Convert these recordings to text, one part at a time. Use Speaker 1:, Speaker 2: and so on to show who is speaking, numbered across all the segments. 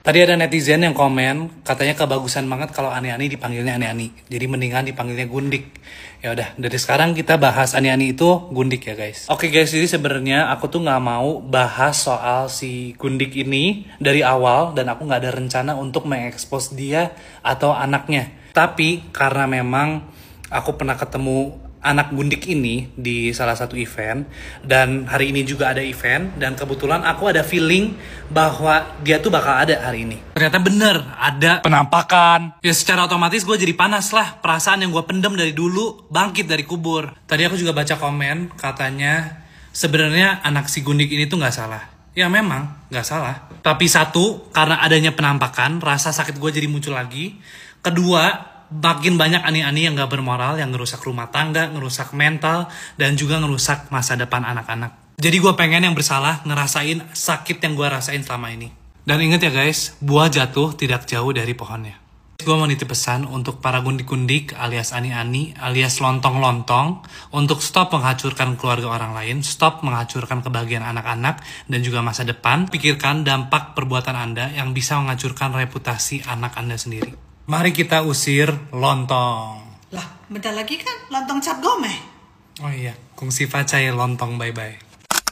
Speaker 1: Tadi ada netizen yang komen, katanya kebagusan banget kalau Ani-Ani dipanggilnya Ani-Ani. Jadi mendingan dipanggilnya Gundik. Ya udah, dari sekarang kita bahas Ani-Ani itu Gundik ya guys. Oke guys, jadi sebenarnya aku tuh nggak mau bahas soal si Gundik ini dari awal dan aku nggak ada rencana untuk mengekspos dia atau anaknya. Tapi karena memang aku pernah ketemu anak Gundik ini di salah satu event dan hari ini juga ada event dan kebetulan aku ada feeling bahwa dia tuh bakal ada hari ini. Ternyata bener ada penampakan. Ya secara otomatis gue jadi panas lah, perasaan yang gue pendem dari dulu bangkit dari kubur. Tadi aku juga baca komen katanya sebenarnya anak si Gundik ini tuh nggak salah. Ya memang nggak salah. Tapi satu, karena adanya penampakan rasa sakit gue jadi muncul lagi. Kedua, makin banyak ani-ani yang gak bermoral, yang ngerusak rumah tangga, ngerusak mental, dan juga ngerusak masa depan anak-anak. Jadi gue pengen yang bersalah ngerasain sakit yang gue rasain selama ini. Dan inget ya guys, buah jatuh tidak jauh dari pohonnya. Gue mau nitip pesan untuk para gundik-gundik alias ani-ani alias lontong-lontong untuk stop menghancurkan keluarga orang lain, stop menghancurkan kebahagiaan anak-anak dan juga masa depan. Pikirkan dampak perbuatan Anda yang bisa menghancurkan reputasi anak Anda sendiri. Mari kita usir lontong.
Speaker 2: Lah, bentar lagi kan lontong cap gomeh.
Speaker 1: Oh iya, kungsi facai lontong bye-bye.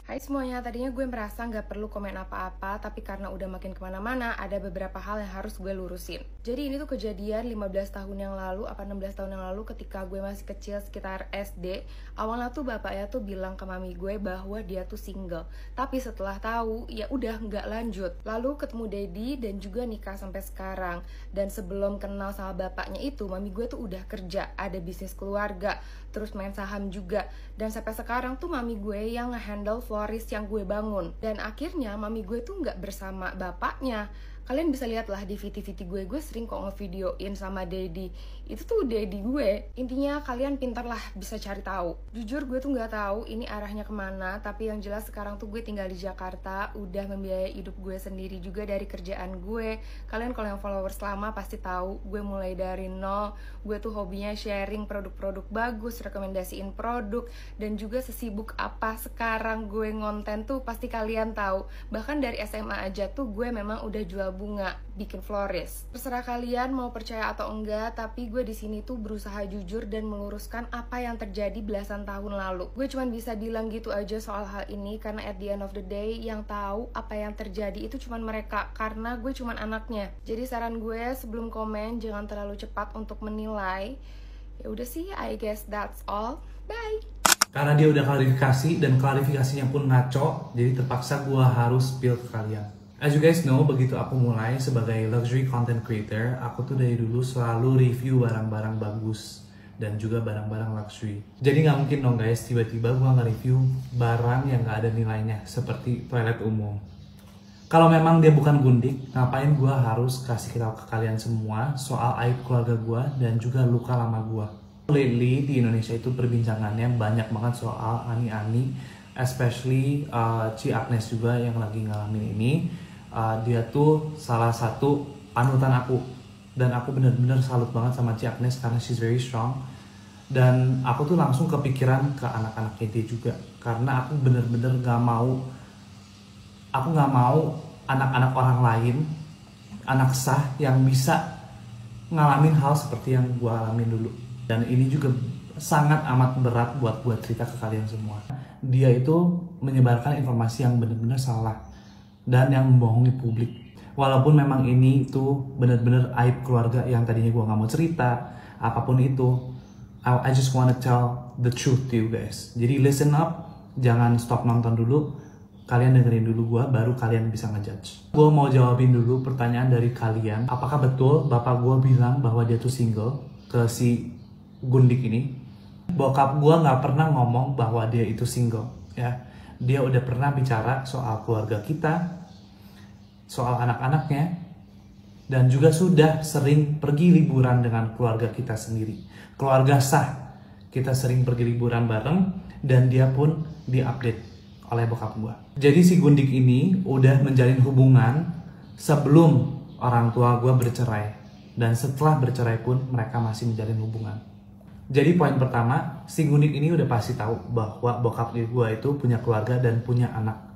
Speaker 3: Hai semuanya, tadinya gue merasa nggak perlu komen apa-apa, tapi karena udah makin kemana-mana, ada beberapa hal yang harus gue lurusin. Jadi ini tuh kejadian 15 tahun yang lalu, apa 16 tahun yang lalu ketika gue masih kecil sekitar SD. Awalnya tuh bapaknya tuh bilang ke mami gue bahwa dia tuh single. Tapi setelah tahu, ya udah nggak lanjut. Lalu ketemu daddy dan juga nikah sampai sekarang. Dan sebelum kenal sama bapaknya itu, mami gue tuh udah kerja, ada bisnis keluarga, terus main saham juga. Dan sampai sekarang tuh mami gue yang nge-handle florist yang gue bangun. Dan akhirnya mami gue tuh nggak bersama bapaknya. Kalian bisa lihat lah di VT-VT gue sering kok ngevideoin sama daddy. Itu tuh daddy gue. Intinya kalian pintar lah bisa cari tahu. Jujur gue tuh nggak tahu ini arahnya kemana, tapi yang jelas sekarang tuh gue tinggal di Jakarta, udah membiayai hidup gue sendiri juga dari kerjaan gue. Kalian kalau yang followers lama pasti tahu gue mulai dari nol. Gue tuh hobinya sharing produk-produk bagus, rekomendasiin produk, dan juga sesibuk apa sekarang gue ngonten tuh pasti kalian tahu. Bahkan dari SMA aja tuh gue memang udah jual bunga, bikin florist. Terserah kalian mau percaya atau enggak, tapi gue di sini tuh berusaha jujur dan meluruskan apa yang terjadi belasan tahun lalu. Gue cuma bisa bilang gitu aja soal hal ini karena at the end of the day yang tahu apa yang terjadi itu cuma mereka, karena gue cuma anaknya. Jadi saran gue sebelum komen jangan terlalu cepat untuk menilai. Ya udah sih, I guess that's all. Bye.
Speaker 1: Karena dia udah klarifikasi dan klarifikasinya pun ngaco, jadi terpaksa gue harus spill ke kalian. As you guys know, begitu aku mulai sebagai luxury content creator, aku tuh dari dulu selalu review barang-barang bagus dan juga barang-barang luxury. Jadi nggak mungkin dong guys, tiba-tiba gue nge-review barang yang nggak ada nilainya, seperti toilet umum. Kalau memang dia bukan gundik, ngapain gue harus kasih tahu ke kalian semua soal aib keluarga gue dan juga luka lama gue. Lately di Indonesia itu perbincangannya banyak banget soal ani-ani, especially Ci Agnes juga yang lagi ngalamin ini. Dia tuh salah satu panutan aku dan aku bener-bener salut banget sama Ci Agnes karena she's very strong. Dan aku tuh langsung kepikiran ke anak-anaknya dia juga karena aku bener-bener gak mau anak-anak orang lain, anak sah yang bisa ngalamin hal seperti yang gue alamin dulu. Dan ini juga sangat amat berat buat gue cerita ke kalian semua. Dia itu menyebarkan informasi yang benar-benar salah dan yang membohongi publik. Walaupun memang ini itu benar-benar aib keluarga yang tadinya gue nggak mau cerita, apapun itu, I just wanna tell the truth to you guys. Jadi listen up, jangan stop nonton dulu, kalian dengerin dulu gue, baru kalian bisa ngejudge. Gue mau jawabin dulu pertanyaan dari kalian, apakah betul bapak gue bilang bahwa dia tuh single ke si Gundik ini? Bokap gue nggak pernah ngomong bahwa dia itu single, ya. Dia udah pernah bicara soal keluarga kita, soal anak-anaknya, dan juga sudah sering pergi liburan dengan keluarga kita sendiri. Keluarga sah, kita sering pergi liburan bareng, dan dia pun diupdate oleh bokap gue. Jadi si Gundik ini udah menjalin hubungan sebelum orang tua gue bercerai, dan setelah bercerai pun mereka masih menjalin hubungan. Jadi poin pertama, si Gundik ini udah pasti tahu bahwa bokap gue itu punya keluarga dan punya anak.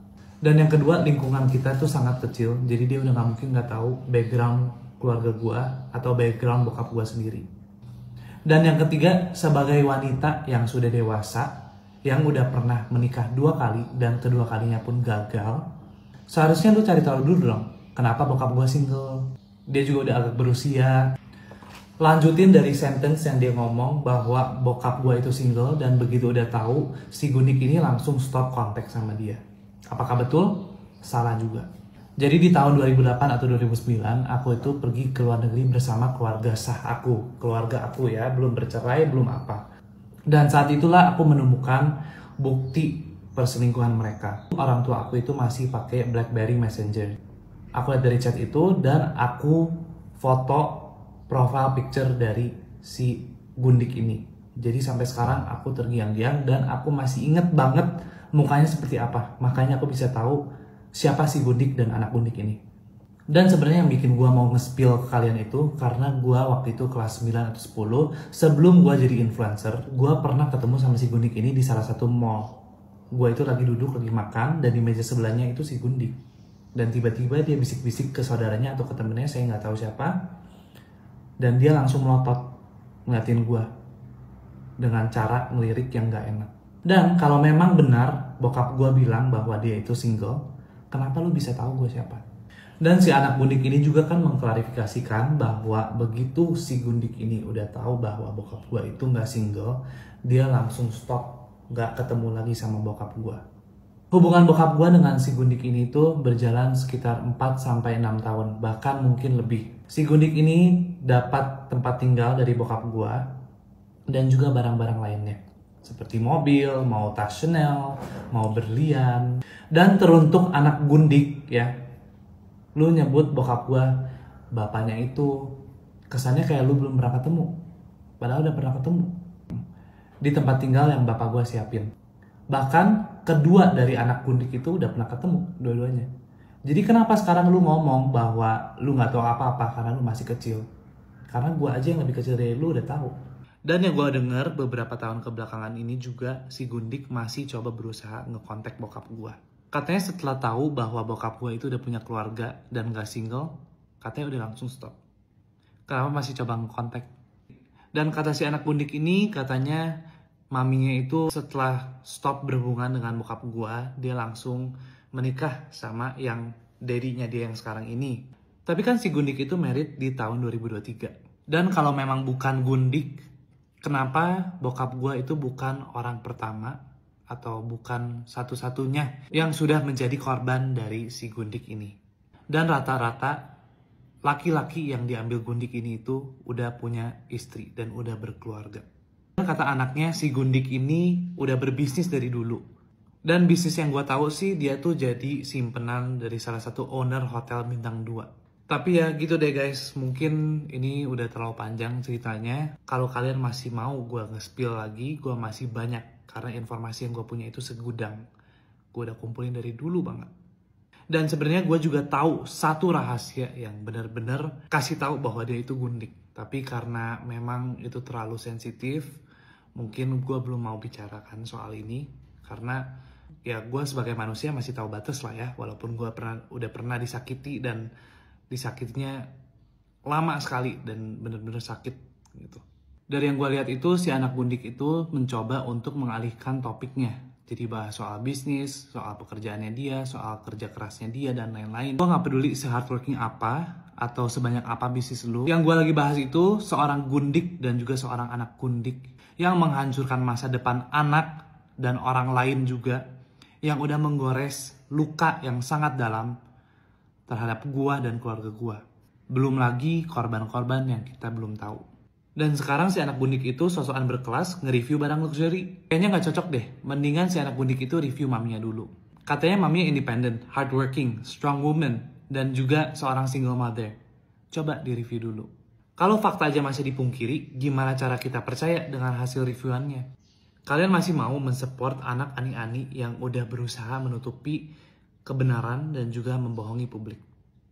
Speaker 1: Dan yang kedua, lingkungan kita tuh sangat kecil, jadi dia udah mungkin nggak tahu background keluarga gua atau background bokap gua sendiri. Dan yang ketiga, sebagai wanita yang sudah dewasa, yang udah pernah menikah 2 kali dan kedua kalinya pun gagal, seharusnya lu cari tahu dulu dong, kenapa bokap gua single. Dia juga udah agak berusia. Lanjutin dari sentence yang dia ngomong bahwa bokap gua itu single, dan begitu udah tahu, si Gundik ini langsung stop kontak sama dia. Apakah betul? Salah juga. Jadi di tahun 2008 atau 2009, aku itu pergi ke luar negeri bersama keluarga sah aku. Keluarga aku ya, belum bercerai, belum apa. Dan saat itulah aku menemukan bukti perselingkuhan mereka. Orang tua aku itu masih pakai BlackBerry Messenger. Aku lihat dari chat itu dan aku foto profile picture dari si Gundik ini. Jadi sampai sekarang aku tergiang-giang dan aku masih inget banget mukanya seperti apa. Makanya aku bisa tahu siapa si Gundik dan anak Gundik ini. Dan sebenarnya yang bikin gue mau nge-spill ke kalian itu karena gue waktu itu kelas 9 atau 10, sebelum gue jadi influencer, gue pernah ketemu sama si Gundik ini di salah satu mall. Gue itu lagi duduk, lagi makan, dan di meja sebelahnya itu si Gundik. Dan tiba-tiba dia bisik-bisik ke saudaranya atau ke temennya, saya nggak tahu siapa. Dan dia langsung melotot ngeliatin gue dengan cara ngelirik yang nggak enak. Dan kalau memang benar bokap gue bilang bahwa dia itu single, kenapa lu bisa tahu gue siapa? Dan si anak Gundik ini juga kan mengklarifikasikan bahwa begitu si Gundik ini udah tahu bahwa bokap gue itu nggak single, dia langsung stop, nggak ketemu lagi sama bokap gue. Hubungan bokap gue dengan si Gundik ini tuh berjalan sekitar 4-6 tahun, bahkan mungkin lebih. Si Gundik ini dapat tempat tinggal dari bokap gue dan juga barang-barang lainnya. Seperti mobil, mau tas Chanel, mau berlian. Dan teruntuk anak Gundik ya, lu nyebut bokap gua, bapaknya itu kesannya kayak lu belum pernah ketemu. Padahal udah pernah ketemu. Di tempat tinggal yang bapak gua siapin. Bahkan kedua dari anak Gundik itu udah pernah ketemu dua-duanya. Jadi kenapa sekarang lu ngomong bahwa lu gak tahu apa-apa karena lu masih kecil? Karena gua aja yang lebih kecil dari lu udah tahu. Dan yang gue denger beberapa tahun kebelakangan ini juga si Gundik masih coba berusaha ngekontak bokap gue. Katanya setelah tahu bahwa bokap gue itu udah punya keluarga dan gak single, katanya udah langsung stop. Kenapa masih coba ngekontak? Dan kata si anak Gundik ini katanya maminya itu setelah stop berhubungan dengan bokap gue, dia langsung menikah sama yang daddy-nya dia yang sekarang ini. Tapi kan si Gundik itu married di tahun 2023. Dan kalau memang bukan Gundik, kenapa bokap gue itu bukan orang pertama atau bukan satu-satunya yang sudah menjadi korban dari si Gundik ini? Dan rata-rata laki-laki yang diambil Gundik ini itu udah punya istri dan udah berkeluarga. Kata anaknya, si Gundik ini udah berbisnis dari dulu. Dan bisnis yang gue tahu sih dia tuh jadi simpenan dari salah satu owner hotel bintang 2. Tapi ya gitu deh guys, mungkin ini udah terlalu panjang ceritanya. Kalau kalian masih mau gue nge-spill lagi, gue masih banyak. Karena informasi yang gue punya itu segudang. Gue udah kumpulin dari dulu banget. Dan sebenarnya gue juga tahu satu rahasia yang benar-benar kasih tahu bahwa dia itu Gundik. Tapi karena memang itu terlalu sensitif, mungkin gue belum mau bicarakan soal ini. Karena ya gue sebagai manusia masih tahu batas lah ya. Walaupun gue udah pernah disakiti dan disakitnya lama sekali dan benar-benar sakit gitu. Dari yang gue lihat itu si anak Gundik itu mencoba untuk mengalihkan topiknya. Jadi bahas soal bisnis, soal pekerjaannya dia, soal kerja kerasnya dia dan lain-lain. Gue gak peduli se-hardworking apa atau sebanyak apa bisnis lu. Yang gue lagi bahas itu seorang Gundik dan juga seorang anak Gundik yang menghancurkan masa depan anak dan orang lain juga, yang udah menggores luka yang sangat dalam terhadap gua dan keluarga gua. Belum lagi korban-korban yang kita belum tahu. Dan sekarang si anak Gundik itu sosokan berkelas nge-review barang luxury. Kayaknya gak cocok deh. Mendingan si anak Gundik itu review maminya dulu. Katanya maminya independent, hardworking, strong woman, dan juga seorang single mother. Coba di-review dulu. Kalau fakta aja masih dipungkiri, gimana cara kita percaya dengan hasil reviewannya? Kalian masih mau mensupport anak ani-ani yang udah berusaha menutupi kebenaran dan juga membohongi publik.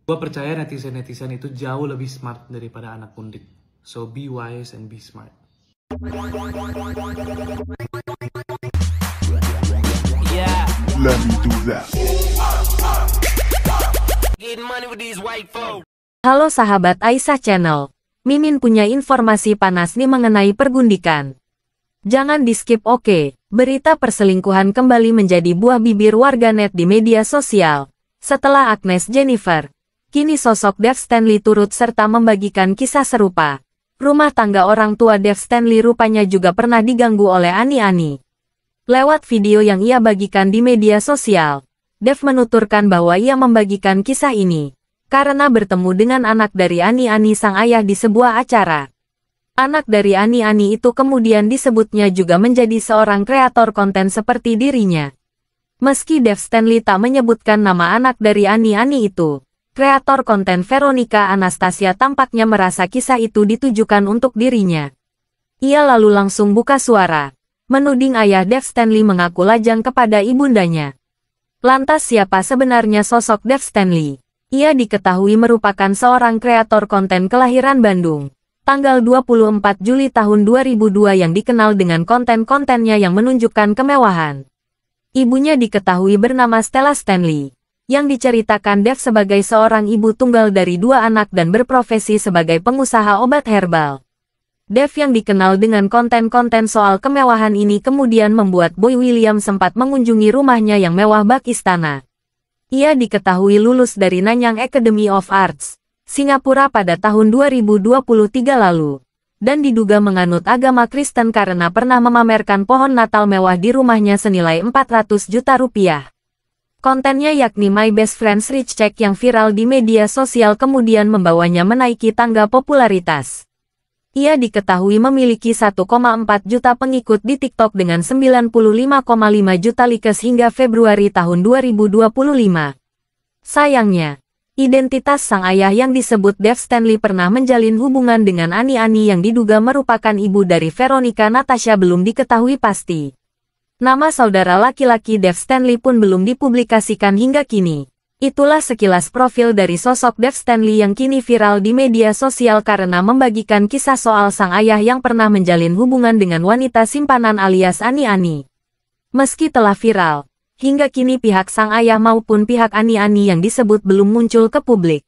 Speaker 1: Gue percaya netizen-netizen itu jauh lebih smart daripada anak Gundik. So be wise and be smart.
Speaker 4: Yeah. Let me do that. Halo sahabat Aisyah Channel. Mimin punya informasi panas nih mengenai pergundikan. Jangan di skip oke. Berita perselingkuhan kembali menjadi buah bibir warganet di media sosial. Setelah Agnes Jennifer, kini sosok Dave Stanley turut serta membagikan kisah serupa. Rumah tangga orang tua Dave Stanley rupanya juga pernah diganggu oleh Ani-Ani. Lewat video yang ia bagikan di media sosial, Dave menuturkan bahwa ia membagikan kisah ini karena bertemu dengan anak dari Ani-Ani sang ayah di sebuah acara. Anak dari Ani-Ani itu kemudian disebutnya juga menjadi seorang kreator konten seperti dirinya. Meski Dave Stanley tak menyebutkan nama anak dari Ani-Ani itu, kreator konten Veronica Anastasia tampaknya merasa kisah itu ditujukan untuk dirinya. Ia lalu langsung buka suara, menuding ayah Dave Stanley mengaku lajang kepada ibundanya. Lantas siapa sebenarnya sosok Dave Stanley? Ia diketahui merupakan seorang kreator konten kelahiran Bandung, tanggal 24 Juli tahun 2002 yang dikenal dengan konten-kontennya yang menunjukkan kemewahan. Ibunya diketahui bernama Stella Stanley, yang diceritakan Dave sebagai seorang ibu tunggal dari 2 anak dan berprofesi sebagai pengusaha obat herbal. Dave yang dikenal dengan konten-konten soal kemewahan ini kemudian membuat Boy William sempat mengunjungi rumahnya yang mewah bak istana. Ia diketahui lulus dari Nanyang Academy of Arts, Singapura pada tahun 2023 lalu, dan diduga menganut agama Kristen karena pernah memamerkan pohon Natal mewah di rumahnya senilai 400 juta rupiah. Kontennya yakni My Best Friend's Rich Check yang viral di media sosial kemudian membawanya menaiki tangga popularitas. Ia diketahui memiliki 1,4 juta pengikut di TikTok dengan 95,5 juta likes hingga Februari tahun 2025. Sayangnya, identitas sang ayah yang disebut Dave Stanley pernah menjalin hubungan dengan Ani-Ani yang diduga merupakan ibu dari Veronica Natasha belum diketahui pasti. Nama saudara laki-laki Dave Stanley pun belum dipublikasikan hingga kini. Itulah sekilas profil dari sosok Dave Stanley yang kini viral di media sosial karena membagikan kisah soal sang ayah yang pernah menjalin hubungan dengan wanita simpanan alias Ani-Ani. Meski telah viral, hingga kini pihak sang ayah maupun pihak Ani-Ani yang disebut belum muncul ke publik.